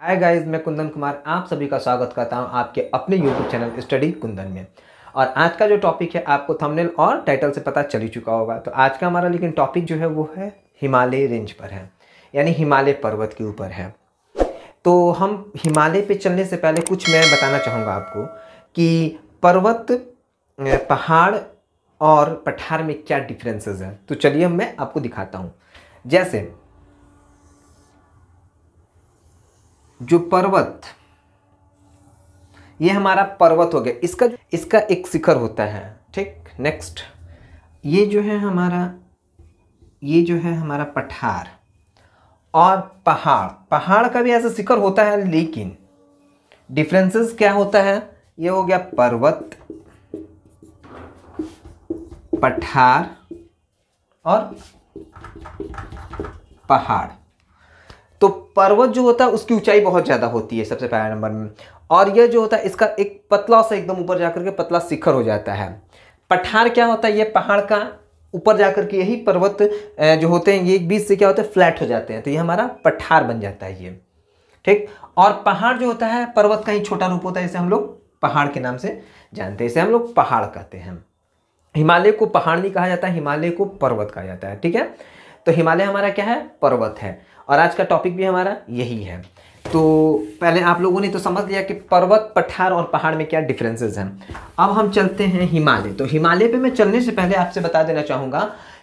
Hi guys, मैं कुंदन कुमार आप सभी का स्वागत करता हूं आपके अपने यूट्यूब चैनल स्टडी कुंदन में। और आज का जो टॉपिक है आपको थंबनेल और टाइटल से पता चल ही चुका होगा। तो आज का हमारा लेकिन टॉपिक जो है वो है हिमालय रेंज पर है, यानी हिमालय पर्वत के ऊपर है। तो हम हिमालय पे चलने से पहले कुछ मैं बताना चाहूँगा आपको कि पर्वत, पहाड़ और पठार में क्या डिफरेंसेस हैं। तो चलिए मैं आपको दिखाता हूँ। जैसे जो पर्वत, ये हमारा पर्वत हो गया, इसका एक शिखर होता है, ठीक। नेक्स्ट ये जो है हमारा पठार और पहाड़ का भी ऐसा शिखर होता है, लेकिन डिफरेंसेस क्या होता है। ये हो गया पर्वत, पठार और पहाड़। तो पर्वत जो होता है उसकी ऊंचाई बहुत ज़्यादा होती है सबसे पहले नंबर में, और ये जो होता है इसका एक पतला सा एकदम ऊपर जाकर के पतला शिखर हो जाता है। पठार क्या होता है, ये पहाड़ का ऊपर जाकर के यही पर्वत जो होते हैं ये एक बीच से क्या होते हैं फ्लैट हो जाते हैं, तो ये हमारा पठार बन जाता है ये, ठीक। और पहाड़ जो होता है पर्वत का ही छोटा रूप होता है, इसे हम लोग पहाड़ के नाम से जानते हैं, इसे हम लोग पहाड़ कहते हैं। हिमालय को पहाड़ नहीं कहा जाता है, हिमालय को पर्वत कहा जाता है, ठीक है। तो हिमालय हमारा क्या है, पर्वत है, और आज का टॉपिक भी हमारा यही है। तो पहले आप लोगों ने तो समझ लिया कि पर्वत, पठार और पहाड़ में क्या डिफरेंसेस हैं। अब हम चलते हैं हिमालय। तो हिमालय पे मैं चलने से पहले आपसे बता देना चाहूँगा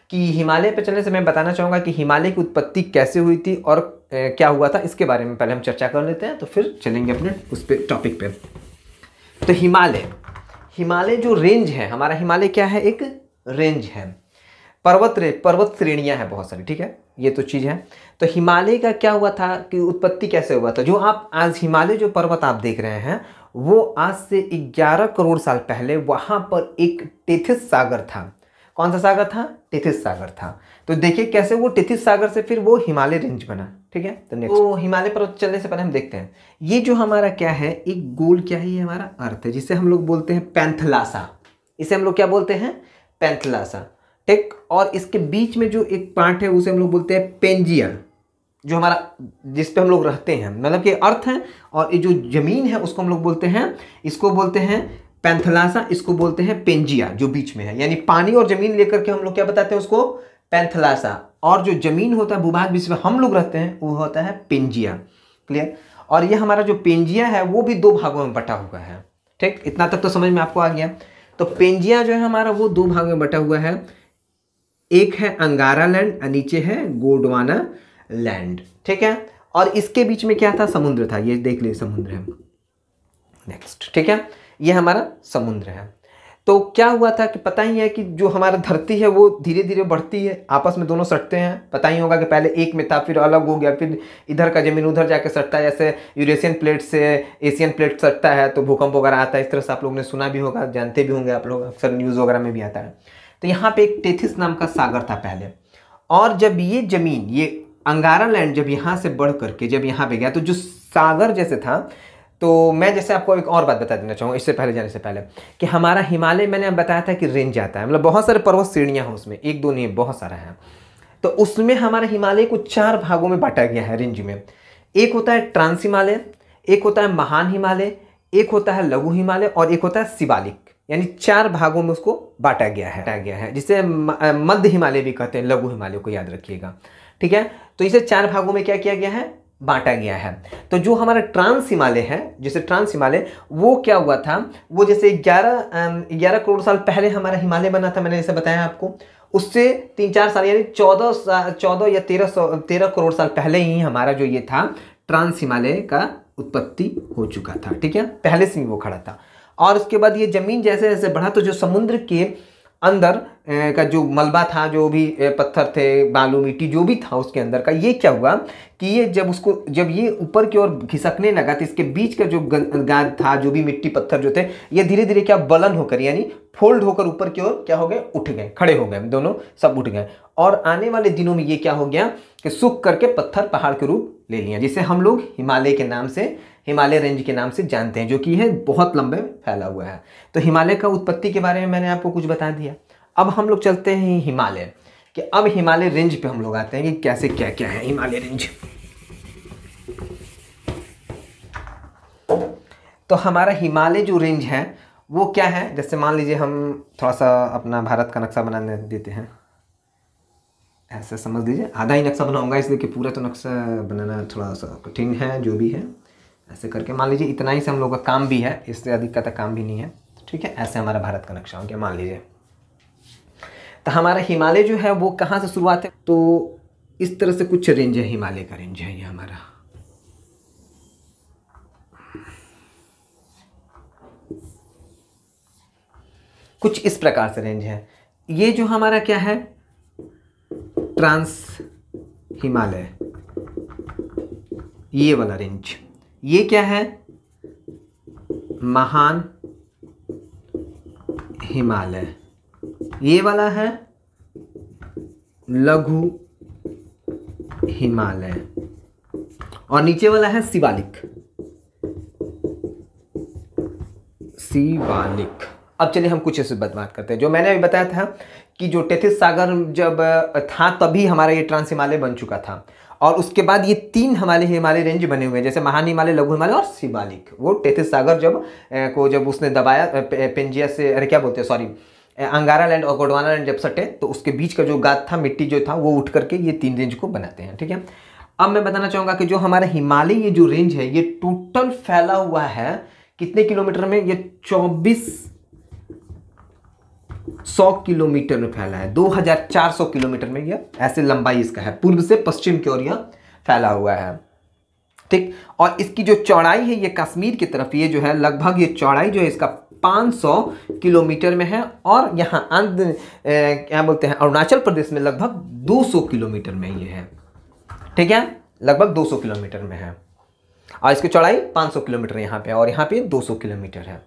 कि हिमालय पे चलने से मैं बताना चाहूँगा कि हिमालय की उत्पत्ति कैसे हुई थी और क्या हुआ था, इसके बारे में पहले हम चर्चा कर लेते हैं, तो फिर चलेंगे अपने उस पे टॉपिक पे। तो हिमालय जो रेंज है हमारा, हिमालय क्या है, एक रेंज है, पर्वत श्रेणियां हैं बहुत सारी, ठीक है, ये तो चीज़ है। तो हिमालय का क्या हुआ था कि उत्पत्ति कैसे हुआ था। जो आप आज हिमालय जो पर्वत आप देख रहे हैं वो आज से 11 करोड़ साल पहले वहाँ पर एक टेथिस सागर था। कौन सा सागर था, टेथिस सागर था। तो देखिए कैसे वो टेथिस सागर से फिर वो हिमालय रेंज बना, ठीक है। तो नेक्स्ट, तो हिमालय पर्वत चलने से पहले हम देखते हैं ये जो हमारा क्या है, एक गोल क्या है, ये हमारा अर्थ है, जिसे हम लोग बोलते हैं पैंथलासा। इसे हम लोग क्या बोलते हैं, पैंथलासा, ठीक। और इसके बीच में जो एक पार्ट है उसे हम लोग बोलते हैं पेंजिया, जो हमारा जिस पे हम लोग रहते हैं, मतलब कि अर्थ है, और ये जो जमीन है उसको हम लोग बोलते हैं, इसको बोलते हैं पैंथलासा, इसको बोलते हैं पेंजिया, जो बीच में है। यानी पानी और जमीन लेकर के हम लोग क्या बताते हैं उसको, पैंथलासा, और जो जमीन होता है भूभाग जिसमें हम लोग रहते हैं वो होता है पेंजिया, क्लियर। और ये हमारा जो पेंजिया है वो भी 2 भागों में बटा हुआ है, ठीक। इतना तक तो समझ में आपको आ गया। तो पेंजिया जो है हमारा वो 2 भाग में बटा हुआ है, एक है अंगारा लैंड और नीचे है गोंडवाना लैंड, ठीक है। और इसके बीच में क्या था, समुद्र था, ये देख ले समुद्र है। नेक्स्ट, ठीक है, ये हमारा समुद्र है। तो क्या हुआ था कि पता ही है कि जो हमारा धरती है वो धीरे धीरे बढ़ती है, आपस में दोनों सटते हैं। पता ही होगा कि पहले एक में था, फिर अलग हो गया, फिर इधर का जमीन उधर जाके सटता है, जैसे यूरेशियन प्लेट से एशियन प्लेट सटता है तो भूकंप वगैरह आता है। इस तरह से आप लोगों ने सुना भी होगा, जानते भी होंगे आप लोग, अक्सर न्यूज़ वगैरह में भी आता है। तो यहाँ पे एक टेथिस नाम का सागर था पहले, और जब ये जमीन, ये अंगारा लैंड जब यहाँ से बढ़ करके जब यहाँ पे गया तो जो सागर जैसे था, तो मैं जैसे आपको एक और बात बता देना चाहूँगा इससे पहले जाने से पहले, कि हमारा हिमालय मैंने बताया था कि रेंज आता है, मतलब बहुत सारे पर्वत श्रेणियाँ हैं उसमें, 1 2 नहीं बहुत सारा है। तो उसमें हमारा हिमालय को 4 भागों में बांटा गया है रेंज में। एक होता है ट्रांस हिमालय, एक होता है महान हिमालय, एक होता है लघु हिमालय, और एक होता है शिवालिक। यानी 4 भागों में उसको बांटा गया है, जिसे मध्य हिमालय भी कहते हैं, लघु हिमालय को याद रखिएगा, ठीक है। तो इसे 4 भागों में क्या किया गया है, बांटा गया है। तो जो हमारा ट्रांस हिमालय है, जैसे ट्रांस हिमालय वो क्या हुआ था, वो जैसे 11 करोड़ साल पहले हमारा हिमालय बना था, मैंने जैसे बताया आपको, उससे 3-4 साल यानी 14 या 13 करोड़ साल पहले ही हमारा जो ये था ट्रांस हिमालय का उत्पत्ति हो चुका था, ठीक है, पहले से ही वो खड़ा था। और उसके बाद ये जमीन जैसे जैसे बढ़ा तो जो समुद्र के अंदर का जो मलबा था, जो भी पत्थर थे, बालू मिट्टी जो भी था उसके अंदर का, ये क्या हुआ कि ये जब ये ऊपर की ओर खिसकने लगा तो इसके बीच का जो गाद था, जो भी मिट्टी पत्थर जो थे, ये धीरे धीरे क्या बलन होकर यानी फोल्ड होकर ऊपर की ओर क्या हो गए, उठ गए, खड़े हो गए, दोनों सब उठ गए। और आने वाले दिनों में ये क्या हो गया कि सूख करके पत्थर पहाड़ के रूप ले लिया, जिसे हम लोग हिमालय के नाम से, हिमालय रेंज के नाम से जानते हैं, जो कि है बहुत लंबे फैला हुआ है। तो हिमालय का उत्पत्ति के बारे में मैंने आपको कुछ बता दिया। अब हम लोग चलते हैं हिमालय, कि अब हिमालय रेंज पे हम लोग आते हैं कि कैसे क्या क्या है हिमालय रेंज। तो हमारा हिमालय जो रेंज है वो क्या है, जैसे मान लीजिए हम थोड़ा सा अपना भारत का नक्शा बनाने देते हैं, ऐसे समझ लीजिए, आधा ही नक्शा बनाऊंगा इसलिए कि पूरा तो नक्शा बनाना थोड़ा सा कठिन है, जो भी है ऐसे करके मान लीजिए इतना ही से हम लोग का काम भी है, इससे अधिक का तो काम भी नहीं है, ठीक है। ऐसे हमारा भारत का नक्शा हो गया मान लीजिए। तो हमारा हिमालय जो है वो कहाँ से शुरुआत है, तो इस तरह से कुछ रेंज है, हिमालय का रेंज है ये हमारा। कुछ इस प्रकार से रेंज है। ये जो हमारा क्या है, ट्रांस हिमालय, ये वाला रेंज। ये क्या है, महान हिमालय। ये वाला है लघु हिमालय, और नीचे वाला है शिवालिक। शिवालिक। अब चलिए हम कुछ इस बात करते हैं। जो मैंने अभी बताया था कि जो टेथिस सागर जब था तभी हमारा ये ट्रांस हिमालय बन चुका था, और उसके बाद ये 3 हिमालय रेंज बने हुए हैं, जैसे महान हिमालय, लघु हिमालय और शिवालिक। वो टेथिस सागर जब उसने दबाया पेंजिया से, अरे क्या बोलते हैं, सॉरी, अंगारा लैंड और गोंडवाना लैंड जब सटे तो उसके बीच का जो गाद था, मिट्टी जो था, वो उठ करके ये 3 रेंज को बनाते हैं, ठीक है। अब मैं बताना चाहूँगा कि जो हमारा हिमालय ये जो रेंज है, ये टोटल फैला हुआ है कितने किलोमीटर में, ये 2400 किलोमीटर में फैला है, 2400 किलोमीटर में ये ऐसे लंबाई इसका है, पूर्व से पश्चिम की ओर यह फैला हुआ है, ठीक। और इसकी जो चौड़ाई है, ये कश्मीर की तरफ ये जो है लगभग, ये चौड़ाई जो है इसका 500 किलोमीटर में है, और यहाँ क्या बोलते हैं, अरुणाचल प्रदेश में लगभग 200 किलोमीटर में ये है, ठीक है, लगभग 200 किलोमीटर में है। और इसकी चौड़ाई 500 किलोमीटर यहाँ पे, और यहाँ पे 200 किलोमीटर है।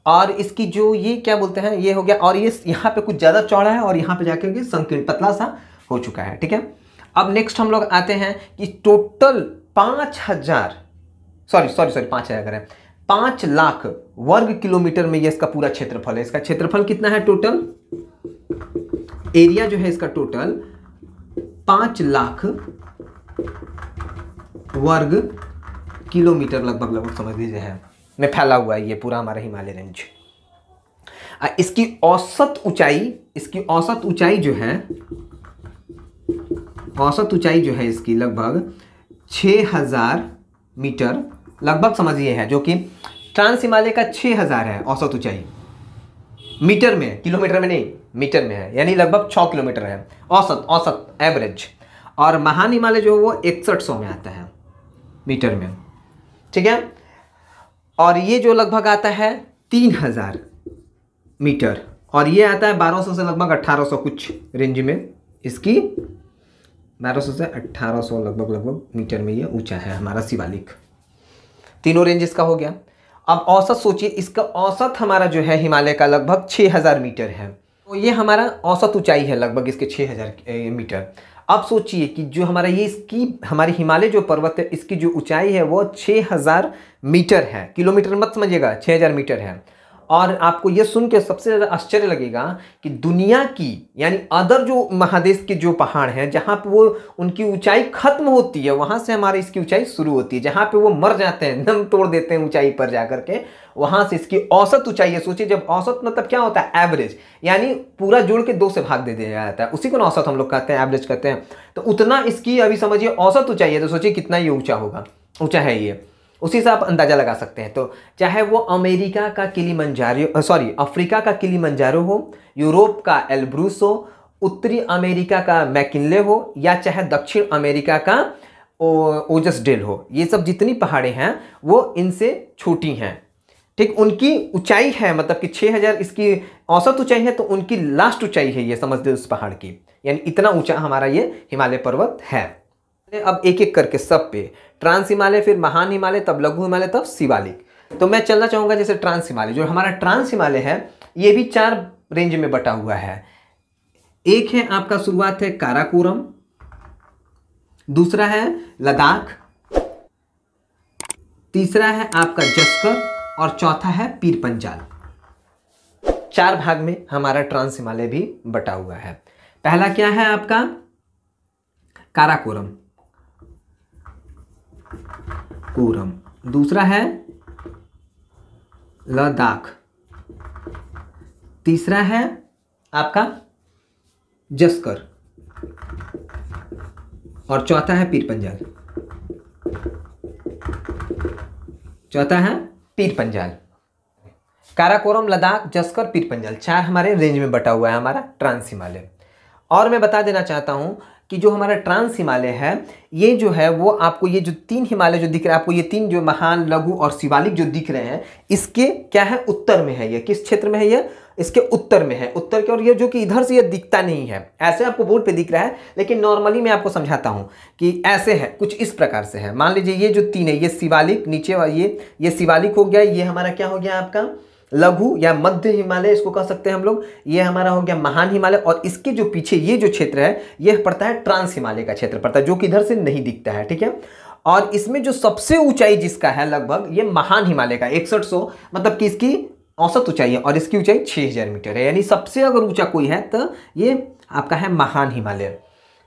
और इसकी जो ये क्या बोलते हैं, ये हो गया, और ये यहाँ पे कुछ ज़्यादा चौड़ा है, और यहाँ पे जाकर के संकीर्ण पतला सा हो चुका है, ठीक है। अब नेक्स्ट हम लोग आते हैं कि टोटल 5,000 करें, 5 लाख वर्ग किलोमीटर में ये इसका पूरा क्षेत्रफल है। इसका क्षेत्रफल कितना है टोटल, एरिया जो है इसका टोटल 5 लाख वर्ग किलोमीटर लगभग समझ लीजिए है में फैला हुआ है ये पूरा हमारा हिमालय रेंज। इसकी औसत ऊंचाई जो है इसकी लगभग 6000 मीटर लगभग समझिए है, जो कि ट्रांस हिमालय का 6000 है औसत ऊंचाई, मीटर में, किलोमीटर में नहीं, मीटर में है, यानी लगभग 6 किलोमीटर है औसत एवरेज। और महान हिमालय जो है वो 6100 में आता है मीटर में, ठीक है। और ये जो लगभग आता है 3000 मीटर, और ये आता है 1200 से लगभग 1800 कुछ रेंज में, इसकी 1200 से 1800 लगभग मीटर में ये ऊंचा है हमारा शिवालिक। तीनों रेंज इसका हो गया। अब औसत सोचिए, इसका औसत हमारा जो है हिमालय का लगभग 6000 मीटर है, तो ये हमारा औसत ऊंचाई है लगभग इसके 6000 मीटर। अब सोचिए कि जो हमारा ये हमारे हिमालय जो पर्वत है, इसकी जो ऊंचाई है वो 6000 मीटर है, किलोमीटर मत समझिएगा, 6000 मीटर है। और आपको ये सुन के सबसे ज़्यादा आश्चर्य लगेगा कि दुनिया की यानी अदर जो महादेश के जो पहाड़ हैं, जहाँ पे वो उनकी ऊंचाई खत्म होती है, वहाँ से हमारी इसकी ऊंचाई शुरू होती है, जहाँ पे वो मर जाते हैं, दम तोड़ देते हैं ऊंचाई पर जाकर के, वहाँ से इसकी औसत ऊंचाई है। सोचिए, जब औसत मतलब क्या होता है, एवरेज, यानी पूरा जोड़ के 2 से भाग दे दिया जाता है, उसी को औसत हम लोग कहते हैं, एवरेज कहते हैं। तो उतना इसकी अभी समझिए औसत ऊंचाई है, तो सोचिए कितना ये ऊंचा है ये, उसी से आप अंदाजा लगा सकते हैं। तो चाहे वो अमेरिका का किलिमंजारो, अफ्रीका का किलिमंजारो हो, यूरोप का एल्ब्रूस हो, उत्तरी अमेरिका का मैकिनले हो, या चाहे दक्षिण अमेरिका का ओजस डेल हो, ये सब जितनी पहाड़ें हैं वो इनसे छोटी हैं, ठीक। उनकी ऊंचाई है मतलब कि 6000 इसकी औसत ऊंचाई है, तो उनकी लास्ट ऊंचाई है ये, समझ लो उस पहाड़ की, यानी इतना ऊंचा हमारा ये हिमालय पर्वत है। अब एक एक करके सब पे, ट्रांस हिमालय, फिर महान हिमालय, तब लघु हिमालय, तब शिवालिक। तो मैं चलना चाहूँगा जैसे ट्रांस हिमालय। जो हमारा ट्रांस हिमालय है ये भी 4 रेंज में बटा हुआ है। एक है आपका, शुरुआत है काराकोरम, दूसरा है लद्दाख, तीसरा है आपका जस्कर, और चौथा है पीर पंजाल। 4 भाग में हमारा ट्रांस हिमालय भी बटा हुआ है। पहला क्या है आपका, काराकोरम, दूसरा है लद्दाख, तीसरा है आपका जस्कर, और चौथा है पीर पंजाल। चौथा है पीर पंजाल। काराकोरम, लद्दाख, जस्कर, पीर पंजाल, 4 हमारे रेंज में बटा हुआ है हमारा ट्रांस हिमालय। और मैं बता देना चाहता हूँ कि जो हमारा ट्रांस हिमालय है, ये जो है वो आपको ये जो 3 हिमालय जो दिख रहे हैं आपको, ये 3 जो महान, लघु और शिवालिक जो दिख रहे हैं, इसके क्या है, उत्तर में है। ये किस क्षेत्र में है? ये इसके उत्तर में है, उत्तर के। और ये जो कि इधर से ये दिखता नहीं है, ऐसे आपको बोर्ड पे दिख रहा है, लेकिन नॉर्मली मैं आपको समझाता हूँ कि ऐसे है, कुछ इस प्रकार से है। मान लीजिए ये जो 3 है, ये शिवालिक, नीचे ये शिवालिक हो गया, ये हमारा क्या हो गया आपका लघु या मध्य हिमालय इसको कह सकते हैं हम लोग, ये हमारा हो गया महान हिमालय, और इसके जो पीछे ये जो क्षेत्र है ये पड़ता है ट्रांस हिमालय का क्षेत्र पड़ता है, जो कि इधर से नहीं दिखता है, ठीक है। और इसमें जो सबसे ऊंचाई जिसका है लगभग ये महान हिमालय का 6100, मतलब कि इसकी औसत ऊंचाई है, और इसकी ऊंचाई 6000 मीटर है, यानी सबसे अगर ऊंचा कोई है तो ये आपका है महान हिमालय,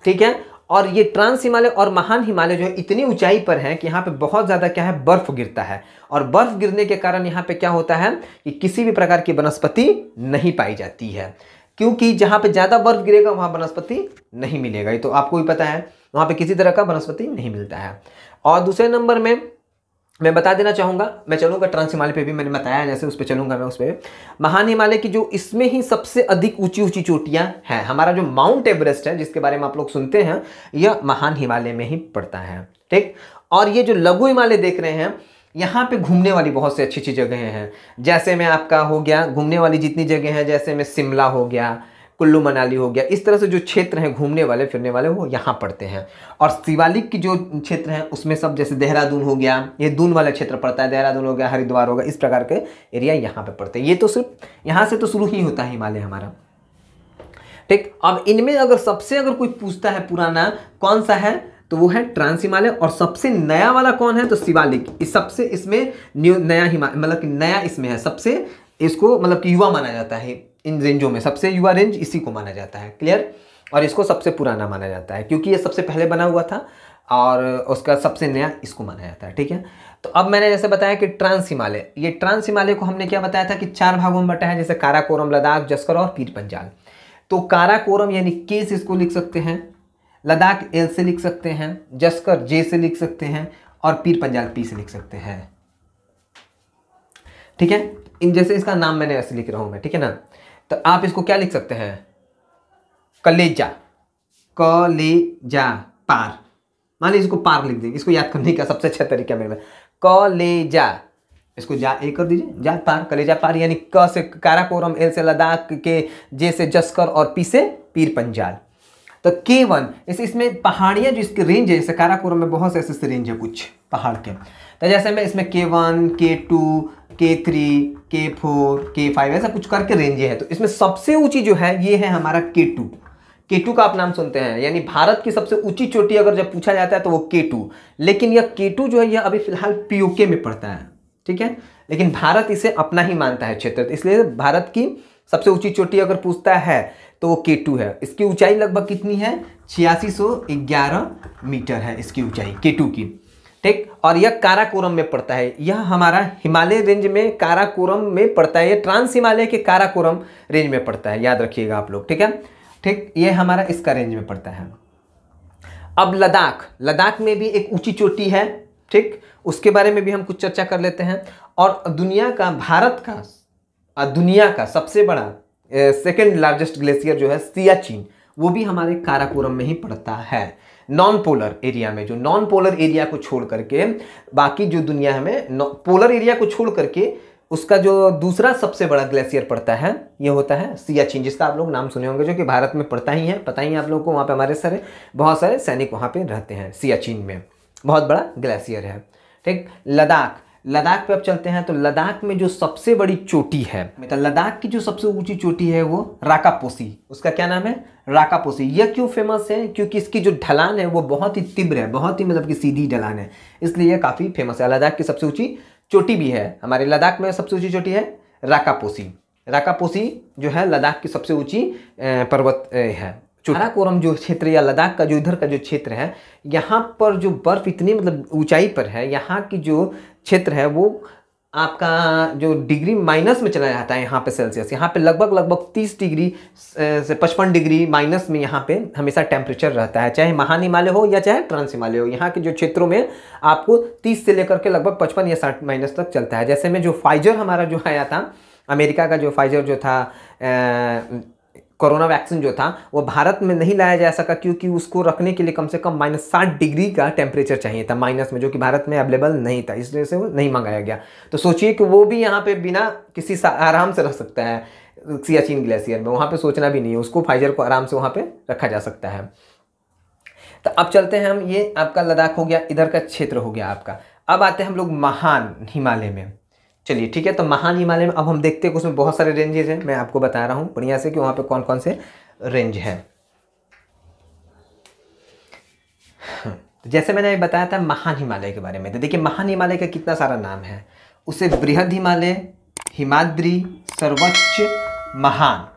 ठीक है। और ये ट्रांस हिमालय और महान हिमालय जो है इतनी ऊंचाई पर है कि यहाँ पे बहुत ज़्यादा क्या है, बर्फ गिरता है, और बर्फ गिरने के कारण यहाँ पे क्या होता है कि किसी भी प्रकार की वनस्पति नहीं पाई जाती है, क्योंकि जहाँ पे ज़्यादा बर्फ गिरेगा वहाँ वनस्पति नहीं मिलेगा, ये तो आपको भी पता है, वहाँ पे किसी तरह का वनस्पति नहीं मिलता है। और दूसरे नंबर में मैं बता देना चाहूँगा, मैं चलूँगा ट्रांस हिमालय पे भी, मैंने बताया जैसे उस पर चलूँगा मैं उस पर। महान हिमालय की जो इसमें ही सबसे अधिक ऊंची ऊंची चोटियाँ हैं, हमारा जो माउंट एवरेस्ट है जिसके बारे में आप लोग सुनते हैं, यह महान हिमालय में ही पड़ता है, ठीक। और ये जो लघु हिमालय देख रहे हैं, यहाँ पे घूमने वाली बहुत सी अच्छी अच्छी जगहें हैं, जैसे में आपका हो गया घूमने वाली जितनी जगह हैं, जैसे में शिमला हो गया, कुल्लू मनाली हो गया, इस तरह से जो क्षेत्र हैं घूमने वाले फिरने वाले वो यहाँ पड़ते हैं। और शिवालिक की जो क्षेत्र हैं उसमें सब, जैसे देहरादून हो गया, ये दून वाला क्षेत्र पड़ता है, देहरादून हो गया, हरिद्वार हो गया, इस प्रकार के एरिया यहाँ पे पड़ते हैं। ये तो सिर्फ यहाँ से तो शुरू ही होता है हिमालय हमारा, ठीक। अब इनमें अगर सबसे अगर कोई पूछता है पुराना कौन सा है, तो वो है ट्रांस हिमालय, और सबसे नया वाला कौन है, तो शिवालिक। इस सबसे इसमें नया हिमालय, मतलब कि नया इसमें है, सबसे इसको मतलब कि युवा माना जाता है, इन रेंजों में सबसे युवा रेंज इसी को माना जाता है, क्लियर। और इसको सबसे पुराना माना जाता है क्योंकि ये सबसे पहले बना हुआ था, और उसका सबसे नया इसको माना जाता है, ठीक है। तो अब मैंने जैसे बताया कि ट्रांस हिमालय, ये ट्रांस हिमालय को हमने क्या बताया था कि 4 भागों में बटा है, जैसे काराकोरम, लद्दाख, जस्कर और पीर पंजाल। तो काराकोरम यानी के से इसको लिख सकते हैं, लद्दाख एल से लिख सकते हैं, जस्कर जे से लिख सकते हैं, और पीर पंजाल पी से लिख सकते हैं, ठीक है। इन जैसे इसका नाम मैंने ऐसे लिख रहा हूं मैं, ठीक है ना। तो आप इसको क्या लिख सकते हैं, कलेजा, कलेजा पार, मान लीजिए इसको पार लिख देंगे, इसको याद करने का सबसे अच्छा तरीका मेरे में, कलेजा, इसको जा ए कर दीजिए, जा पार, कलेजा पार, यानी क से काराकोरम, एल से लद्दाख, के जे से जस्कर और पी से पीर पंजाल। तो K1 इसमें पहाड़ियाँ जो इसके रेंज है, जैसे काराकोरम में बहुत से ऐसे रेंज है कुछ पहाड़ के, तो जैसे मैं इसमें K1, K2, K3, K4, K5 ऐसा कुछ करके रेंज है। तो इसमें सबसे ऊंची जो है ये है हमारा K2। K2 का आप नाम सुनते हैं, यानी भारत की सबसे ऊंची चोटी अगर जब पूछा जाता है तो वो K2। लेकिन यह K2 जो है यह अभी फिलहाल POK में पड़ता है, ठीक है, लेकिन भारत इसे अपना ही मानता है क्षेत्र, इसलिए भारत की सबसे ऊंची चोटी अगर पूछता है तो वो K2 है। इसकी ऊंचाई लगभग कितनी है, 8611 मीटर है इसकी ऊंचाई K2 की, ठीक। और यह काराकोरम में पड़ता है, यह हमारा हिमालय रेंज में काराकोरम में पड़ता है, यह ट्रांस हिमालय के काराकोरम रेंज में पड़ता है, याद रखिएगा आप लोग, ठीक है, ठीक। ये हमारा इसका रेंज में पड़ता है। अब लद्दाख, लद्दाख में भी एक ऊंची चोटी है, ठीक, उसके बारे में भी हम कुछ चर्चा कर लेते हैं। और दुनिया का, भारत का, दुनिया का सबसे बड़ा सेकेंड लार्जेस्ट ग्लेशियर जो है सियाचिन, वो भी हमारे काराकोरम में ही पड़ता है। नॉन पोलर एरिया में, जो नॉन पोलर एरिया को छोड़ करके बाकी जो दुनिया में पोलर एरिया को छोड़ करके उसका जो दूसरा सबसे बड़ा ग्लेशियर पड़ता है ये होता है सियाचिन, जिसका आप लोग नाम सुने होंगे, जो कि भारत में पड़ता ही है, पता ही है आप लोगों को। वहाँ पे हमारे बहुत सारे सैनिक वहाँ पे रहते हैं। सियाचिन में बहुत बड़ा ग्लेशियर है, ठीक। लद्दाख, लद्दाख पे अब चलते हैं। तो लद्दाख में जो सबसे बड़ी चोटी है, तो लद्दाख की जो सबसे ऊंची चोटी है वो राकापोसी, उसका क्या नाम है, राकापोसी। यह क्यों फेमस है, क्योंकि इसकी जो ढलान है वो बहुत ही तीव्र है, बहुत ही मतलब कि सीधी ढलान है, इसलिए यह काफ़ी फेमस है। लद्दाख की सबसे ऊंची चोटी भी है, हमारे लद्दाख में सबसे ऊंची चोटी है राकापोसी। राकापोसी जो है लद्दाख की सबसे ऊंची पर्वत है। काराकोरम जो क्षेत्र या लद्दाख का जो इधर का जो क्षेत्र है, यहाँ पर जो बर्फ इतनी मतलब ऊंचाई पर है, यहाँ की जो क्षेत्र है वो आपका जो डिग्री माइनस में चला जाता है यहाँ पे सेल्सियस, यहाँ पे लगभग 30 डिग्री से 55 डिग्री माइनस में यहाँ पे हमेशा टेम्परेचर रहता है, चाहे महान हिमालय हो या चाहे ट्रांस हिमालय हो। यहाँ के जो क्षेत्रों में आपको 30 से लेकर के लगभग 55 या 60 माइनस तक चलता है। जैसे में जो फाइजर हमारा जो आया था, अमेरिका का जो फाइजर जो था कोरोना वैक्सीन जो था, वो भारत में नहीं लाया जा सका क्योंकि उसको रखने के लिए कम से कम -60 डिग्री का टेम्परेचर चाहिए था माइनस में, जो कि भारत में अवेलेबल नहीं था, इसलिए से वो नहीं मंगाया गया। तो सोचिए कि वो भी यहाँ पे बिना किसी आराम से रख सकता है सियाचिन ग्लेशियर में, वहाँ पे सोचना भी नहीं है, उसको फाइजर को आराम से वहाँ पे रखा जा सकता है। तो अब चलते हैं हम, ये आपका लद्दाख हो गया, इधर का क्षेत्र हो गया आपका। अब आते हैं हम लोग महान हिमालय में। चलिए ठीक है, तो महान हिमालय में अब हम देखते हैं कि उसमें बहुत सारे रेंजेस हैं। मैं आपको बता रहा हूँ बढ़िया से कि वहाँ पे कौन कौन से रेंज हैं। तो जैसे मैंने अभी बताया था महान हिमालय के बारे में, तो देखिए महान हिमालय का कितना सारा नाम है। उसे बृहद हिमालय, हिमाद्री, सर्वोच्च, महान।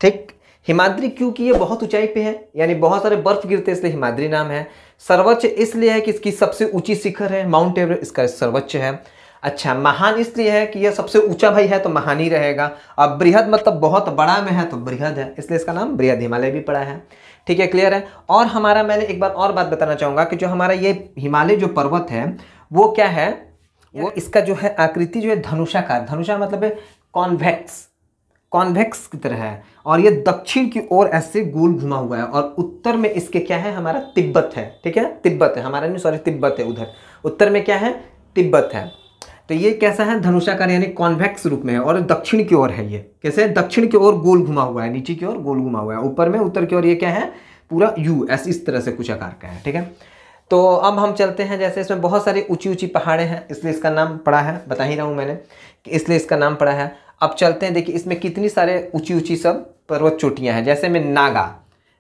ठीक, हिमाद्री क्योंकि ये बहुत ऊंचाई पे है, यानी बहुत सारे बर्फ गिरते हैं, इसलिए हिमाद्री नाम है। सर्वोच्च इसलिए है कि इसकी सबसे ऊंची शिखर है, माउंट एवरेस्ट इसका सर्वोच्च है। अच्छा, महान इसलिए है कि यह सबसे ऊंचा भाई है तो महान ही रहेगा। अब बृहद मतलब बहुत बड़ा में है तो बृहद है, इसलिए इसका नाम बृहद हिमालय भी पड़ा है। ठीक है, क्लियर है। और हमारा, मैंने एक बात और बात बताना चाहूँगा कि जो हमारा ये हिमालय जो पर्वत है वो क्या है, वो इसका जो है आकृति जो है धनुषाकार, धनुषा मतलब है कॉन्वेक्स की तरह है, और ये दक्षिण की ओर ऐसे गोल घुमा हुआ है, और उत्तर में इसके क्या है, हमारा तिब्बत है। ठीक है, तिब्बत है हमारा, नहीं सॉरी तिब्बत है, उधर उत्तर में क्या है, तिब्बत है। तो ये कैसा है, धनुषाकार यानी कॉन्वेक्स रूप में है, और दक्षिण की ओर है। ये कैसे, दक्षिण की ओर गोल घुमा हुआ है, नीचे की ओर गोल घुमा हुआ है, ऊपर में उत्तर की ओर ये क्या है, पूरा यू ऐसे इस तरह से कुछ आकार का है। ठीक है, तो अब हम चलते हैं, जैसे इसमें बहुत सारी ऊंची ऊंची पहाड़ें हैं, इसलिए इसका नाम पड़ा है, बता ही रहा हूँ मैंने कि इसलिए इसका नाम पड़ा है। अब चलते हैं, देखिए इसमें कितनी सारे ऊंची ऊंची सब पर्वत चोटियाँ हैं। जैसे में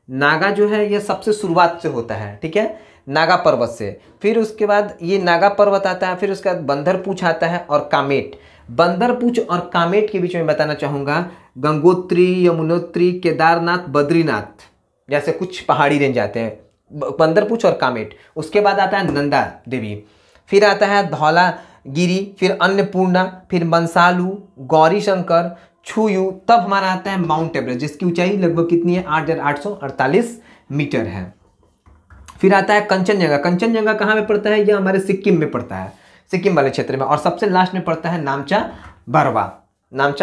नागा जो है ये सबसे शुरुआत से होता है। ठीक है, नागा पर्वत से, फिर उसके बाद ये नागा पर्वत आता है, फिर उसके बाद बंदरपूछ आता है और कामेट। बंदरपूछ और कामेट के बीच में बताना चाहूँगा गंगोत्री, यमुनोत्री, केदारनाथ, बद्रीनाथ जैसे कुछ पहाड़ी रेंज आते हैं, बंदरपूछ और कामेट। उसके बाद आता है नंदा देवी, फिर आता है धौलागिरी, फिर अन्नपूर्णा, फिर मंसालू, गौरी शंकर, छुयू, तब हमारा आता है माउंट एवरेस्ट, जिसकी ऊंचाई लगभग कितनी है, 8,848 मीटर है। फिर आता है कंचनजंगा। कंचनजंगा कहाँ में पड़ता है, यह हमारे सिक्किम में पड़ता है, सिक्किम वाले क्षेत्र में। और सबसे लास्ट में पड़ता है नामचा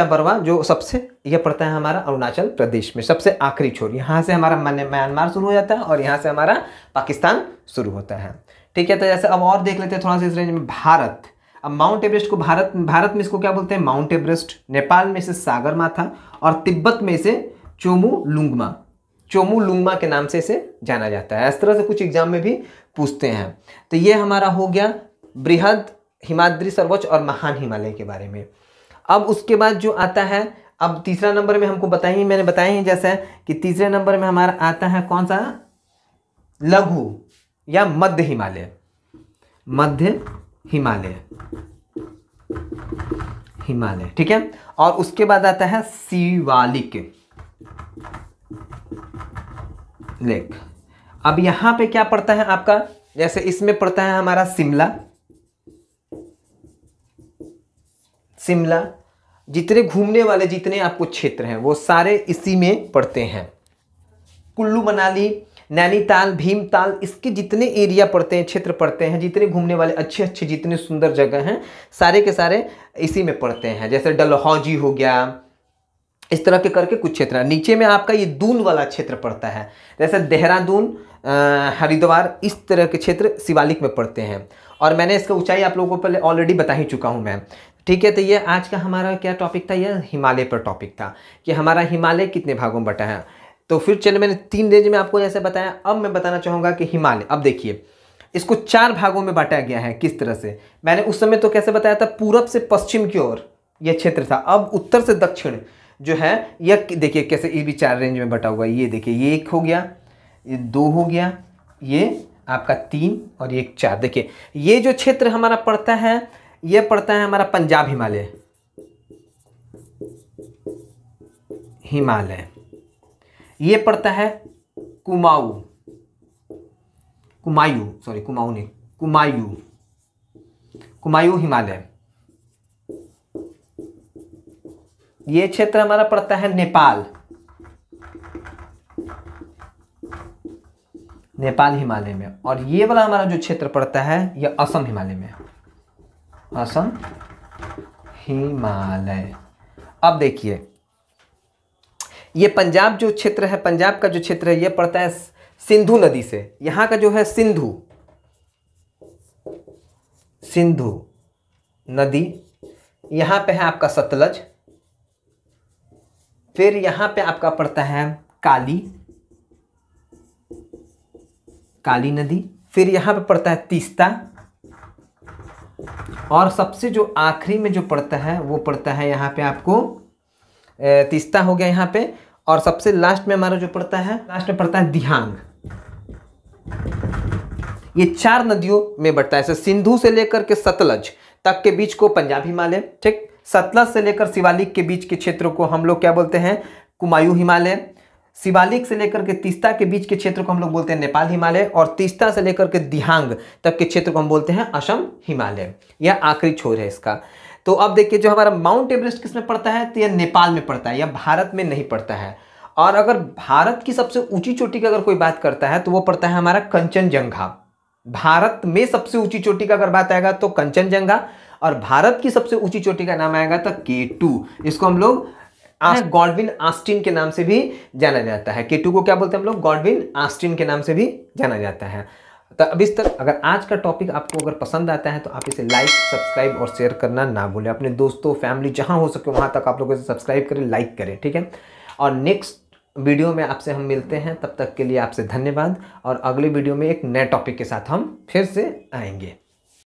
बरवा, जो सबसे यह पड़ता है हमारा अरुणाचल प्रदेश में, सबसे आखिरी छोर। यहाँ से हमारा म्यांमार शुरू हो जाता है और यहाँ से हमारा पाकिस्तान शुरू होता है। ठीक है, तो जैसे अब और देख लेते हैं थोड़ा सा इस रेंज में। भारत, अब माउंट एवरेस्ट को भारत में इसको क्या बोलते हैं, माउंट एवरेस्ट। नेपाल में इसे सागरमाथा, और तिब्बत में इसे चोमुलुंगमा के नाम से इसे जाना जाता है। इस तरह से कुछ एग्जाम में भी पूछते हैं। तो ये हमारा हो गया बृहद, हिमाद्री, सर्वोच्च और महान हिमालय के बारे में। अब उसके बाद जो आता है, अब तीसरा नंबर में हमको मैंने बताया ही जैसा कि तीसरे नंबर में हमारा आता है कौन सा, लघु या मध्य हिमालय। ठीक है, और उसके बाद आता है शिवालिक लेक। अब यहां पे क्या पड़ता है आपका, जैसे इसमें पड़ता है हमारा शिमला, जितने घूमने वाले जितने आपको क्षेत्र हैं वो सारे इसी में पड़ते हैं। कुल्लू मनाली, नैनीताल, भीमताल, इसके जितने एरिया पड़ते हैं, क्षेत्र पड़ते हैं, जितने घूमने वाले अच्छे अच्छे जितने सुंदर जगह हैं, सारे के सारे इसी में पड़ते हैं। जैसे डलहौजी हो गया, इस तरह के करके कुछ क्षेत्र। नीचे में आपका ये दून वाला क्षेत्र पड़ता है, जैसे देहरादून, हरिद्वार, इस तरह के क्षेत्र शिवालिक में पड़ते हैं। और मैंने इसका ऊंचाई आप लोगों को पहले ऑलरेडी बता ही चुका हूं मैं। ठीक है, तो ये आज का हमारा क्या टॉपिक था, यह हिमालय पर टॉपिक था कि हमारा हिमालय कितने भागों में बटा है। तो फिर चलिए, मैंने 3 रेंज में आपको जैसे बताया। अब मैं बताना चाहूँगा कि हिमालय, अब देखिए इसको 4 भागों में बांटा गया है। किस तरह से, मैंने उस समय तो कैसे बताया था, पूरब से पश्चिम की ओर यह क्षेत्र था। अब उत्तर से दक्षिण जो है, यह देखिए कैसे ये भी 4 रेंज में बटा हुआ है। ये देखिए, ये 1 हो गया, ये 2 हो गया, ये आपका 3 और ये 4। देखिए ये जो क्षेत्र हमारा पड़ता है, ये पड़ता है हमारा पंजाब हिमालय। ये पड़ता है कुमायूं हिमालय। ये क्षेत्र हमारा पड़ता है नेपाल, नेपाल हिमालय में। और ये वाला हमारा जो क्षेत्र पड़ता है ये असम हिमालय में, असम हिमालय। अब देखिए ये पंजाब जो क्षेत्र है, पंजाब का जो क्षेत्र है ये पड़ता है सिंधु नदी से। यहाँ का जो है सिंधु नदी, यहाँ पे है आपका सतलज, फिर यहाँ पे आपका पड़ता है काली नदी, फिर यहाँ पे पड़ता है तीस्ता, और सबसे जो आखिरी में जो पड़ता है वो पड़ता है यहाँ पे आपको तीस्ता हो गया यहाँ पे, और सबसे लास्ट में हमारा जो पड़ता है, लास्ट में पड़ता है दिहांग। ये 4 नदियों में बढ़ता है। जैसे सिंधु से लेकर के सतलज तक के बीच को पंजाब हिमालय, ठीक। सतलज से लेकर शिवालिक के बीच के क्षेत्र को हम लोग क्या बोलते हैं, कुमायूं हिमालय। शिवालिक से लेकर के तीस्ता के बीच के क्षेत्र को हम लोग बोलते हैं नेपाल हिमालय, और तीस्ता से लेकर के दिहांग तक के क्षेत्र को हम बोलते हैं असम हिमालय। यह आखिरी छोर है इसका। तो अब देखिए जो हमारा माउंट एवरेस्ट किस में पड़ता है, तो यह नेपाल में पड़ता है, यह भारत में नहीं पड़ता है। और अगर भारत की सबसे ऊंची चोटी की अगर कोई बात करता है तो वो पड़ता है हमारा कंचनजंगा। भारत में सबसे ऊंची चोटी का अगर बात आएगा तो कंचनजंगा, और भारत की सबसे ऊंची चोटी का नाम आएगा तो K2। इसको हम लोग गॉडविन ऑस्टिन के नाम से भी जाना जाता है। K2 को क्या बोलते हैं हम लोग, गॉडविन ऑस्टिन के नाम से भी जाना जाता है। तो अब इस तरह अगर आज का टॉपिक आपको अगर पसंद आता है तो आप इसे लाइक, सब्सक्राइब और शेयर करना ना भूलें। अपने दोस्तों, फैमिली जहां हो सके वहां तक आप लोगों से सब्सक्राइब करें, लाइक करें, ठीक है। और नेक्स्ट वीडियो में आपसे हम मिलते हैं, तब तक के लिए आपसे धन्यवाद। और अगले वीडियो में एक नए टॉपिक के साथ हम फिर से आएंगे।